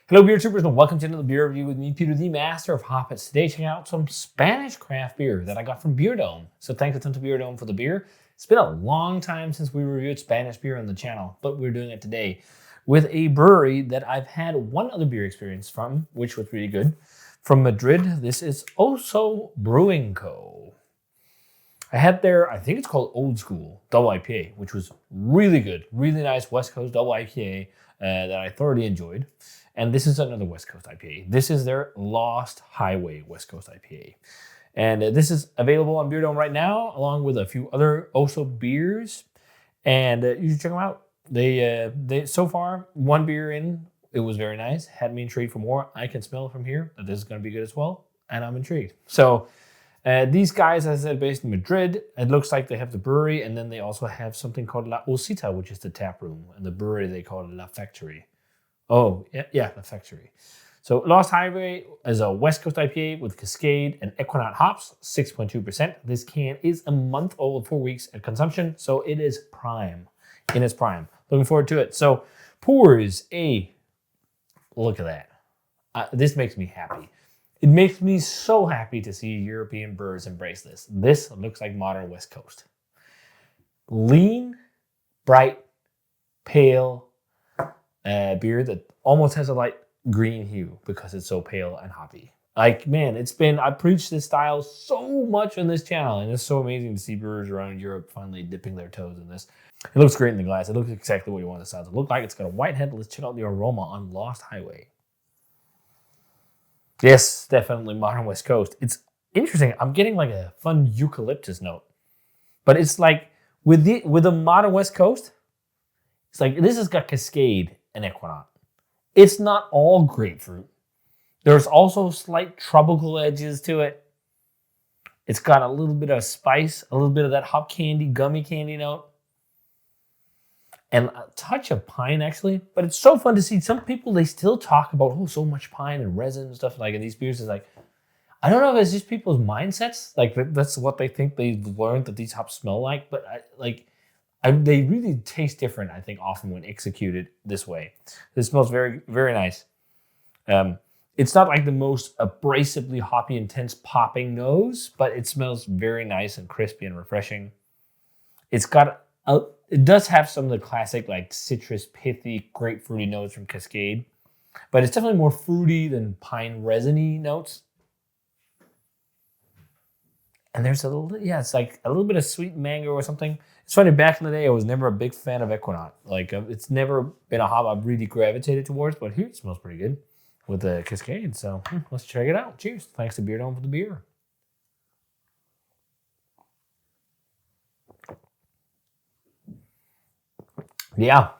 Hello, beer troopers, and welcome to another beer review with me, Peter, the master of hoppets. Today, checking out some Spanish craft beer that I got from Beerdome. So thanks a ton to Beerdome for the beer. It's been a long time since we reviewed Spanish beer on the channel, but we're doing it today with a brewery that I've had one other beer experience from, which was really good. From Madrid, this is Oso Brew Co. I had their, I think it's called Old School Double IPA, which was really good. Really nice West Coast Double IPA that I thoroughly enjoyed. And this is another West Coast IPA. This is their Lost Highway West Coast IPA. And this is available on Beerdome right now, along with a few other Oso beers. And you should check them out. They so far, one beer in, it was very nice. Had me intrigued for more. I can smell from here that this is going to be good as well. And I'm intrigued. So these guys, as I said, based in Madrid. It looks like they have the brewery. And then they also have something called La Osita, which is the tap room. And the brewery, they call it La Factory. Oh, yeah, the factory. So Lost Highway is a West Coast IPA with Cascade and Equinox hops, 6.2%. This can is a month old, 4 weeks at consumption, so it is prime, in its prime. Looking forward to it. So pours a, look at that. This makes me happy. It makes me so happy to see European brewers embrace this. This looks like modern West Coast. Lean, bright, pale, beer that almost has a light green hue because it's so pale and hoppy. Like, man, I preached this style so much on this channel, and it's so amazing to see brewers around Europe finally dipping their toes in this. It looks great in the glass. It looks exactly what you want the style to look like. It's got a white head. Let's check out the aroma on Lost Highway. Yes, definitely modern West Coast. It's interesting. I'm getting like a fun eucalyptus note, but it's like with the modern West Coast, it's like this has got Cascade and Equinox. It's not all grapefruit. There's also slight tropical edges to it. It's got a little bit of spice, a little bit of that hop candy, gummy candy note, and a touch of pine actually. But it's so fun to see. Some people, they still talk about, so much pine and resin and stuff like in these beers. Is like, I don't know if it's just people's mindsets. Like that's what they think they've learned that these hops smell like. But they really taste different, I think, often when executed this way. This smells very, very nice. It's not like the most abrasively hoppy, intense popping nose, but it smells very nice and crispy and refreshing. It does have some of the classic like citrus, pithy, grapefruity notes from Cascade, but it's definitely more fruity than pine resiny notes. And there's it's like a little bit of sweet mango or something. It's funny, back in the day, I was never a big fan of Equinox. Like, it's never been a hop I've really gravitated towards, but here it smells pretty good with the Cascade. So let's check it out. Cheers. Thanks to Beerdome for the beer. Yeah.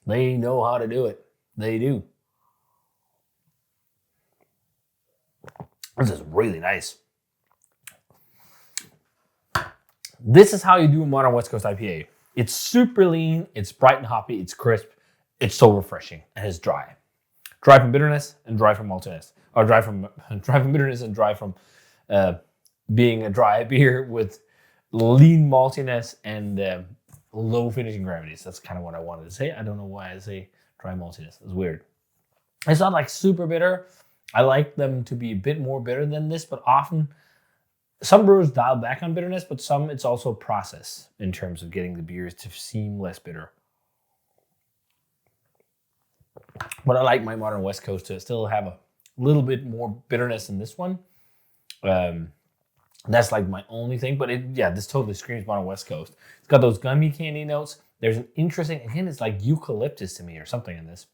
They know how to do it. They do. This is really nice. This is how you do a modern West Coast IPA. It's super lean, it's bright and hoppy, it's crisp, it's so refreshing, and it's dry. Dry from bitterness and dry from maltiness. Or dry from bitterness and dry from being a dry beer with lean maltiness and low finishing gravities. That's kind of what I wanted to say. I don't know why I say dry maltiness. It's weird. It's not like super bitter. I like them to be a bit more bitter than this, but often some brewers dial back on bitterness, but some it's also process in terms of getting the beers to seem less bitter. But I like my modern West Coast to still have a little bit more bitterness in this one. That's like my only thing, but this totally screams modern West Coast. It's got those gummy candy notes. There's an interesting, again, it's like eucalyptus to me or something in this.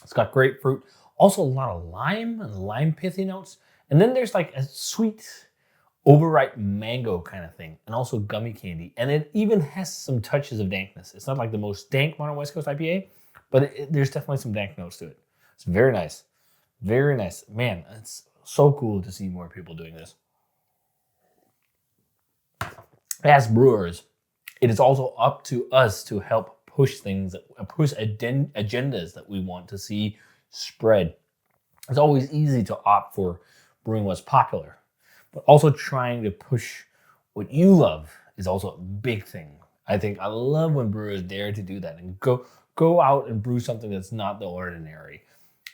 It's got grapefruit, also a lot of lime and lime pithy notes. And then there's like a sweet, overripe mango kind of thing, and also gummy candy. And it even has some touches of dankness. It's not like the most dank modern West Coast IPA, but there's definitely some dank notes to it. It's very nice. Very nice. Man, it's so cool to see more people doing this. As brewers, it is also up to us to help push things, push agendas that we want to see spread. It's always easy to opt for brewing what's popular, but also trying to push what you love is also a big thing. I love when brewers dare to do that and go out and brew something that's not the ordinary.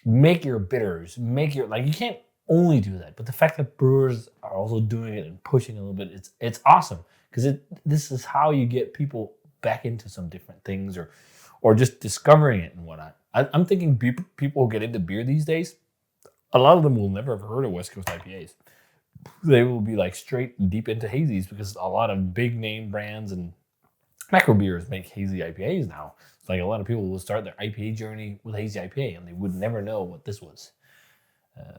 make your bitters, make your, like, you can't only do that, but the fact that brewers are also doing it and pushing a little bit, it's awesome, because this is how you get people back into some different things, or just discovering it and whatnot. I'm thinking people who get into beer these days, a lot of them will never have heard of West Coast IPAs. They will be like straight deep into hazies, because a lot of big name brands and macro beers make hazy IPAs now. It's like a lot of people will start their IPA journey with hazy IPA, and they would never know what this was,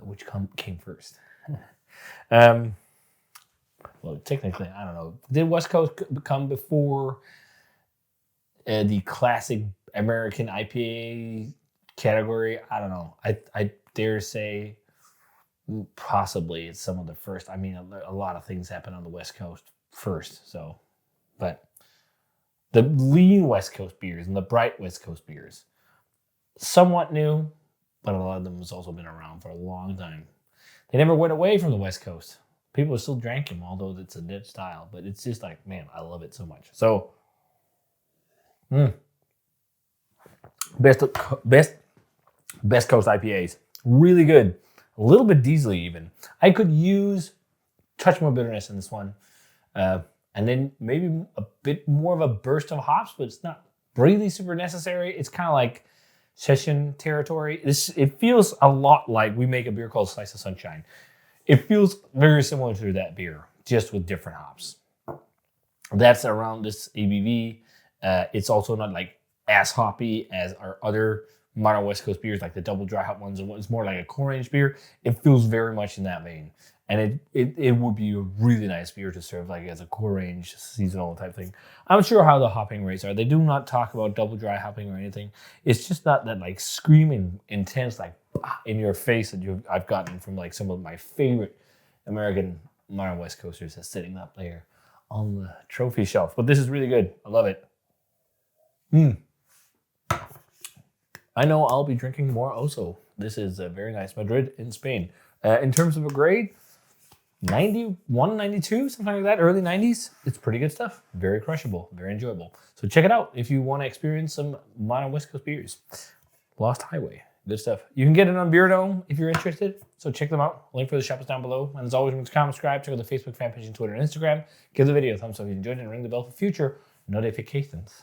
which came first. Well, technically, I don't know. Did West Coast come before the classic American IPA category? I don't know. I dare say possibly it's some of the first. I mean, a lot of things happen on the West Coast first. So, but the lean West Coast beers and the bright West Coast beers, somewhat new, but a lot of them has also been around for a long time. They never went away from the West Coast. People still drank them, although it's a niche style. But it's just like, man, I love it so much. So, best Coast IPAs, really good. A little bit diesely even. I could use touch more bitterness in this one, and then maybe a bit more of a burst of hops, but it's not really super necessary. It's kind of like session territory. It feels a lot like we make a beer called Slice of Sunshine. It feels very similar to that beer, just with different hops. That's around this ABV. It's also not like as hoppy as our other modern West Coast beers, like the double dry hop ones. It's more like a core range beer. It feels very much in that vein. And it would be a really nice beer to serve like as a core range seasonal type thing. I'm sure how the hopping rates are. They do not talk about double dry hopping or anything. It's just not that like screaming intense, like in your face that I've gotten from like some of my favorite American modern West Coasters that's sitting up there on the trophy shelf. But this is really good. I love it. I know I'll be drinking more Oso. This is a very nice Madrid in Spain. In terms of a grade, 91, 92, something like that, early 90s. It's pretty good stuff. Very crushable, very enjoyable. So check it out if you want to experience some modern West Coast beers. Lost Highway, good stuff. You can get it on Beerdome if you're interested. So check them out. Link for the shop is down below. And as always, remember to comment, subscribe, check out the Facebook fan page and Twitter and Instagram. Give the video a thumbs up if you enjoyed it, and ring the bell for future notifications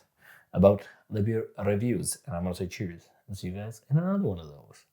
about the beer reviews. And I'm going to say cheers and see you guys in another one of those.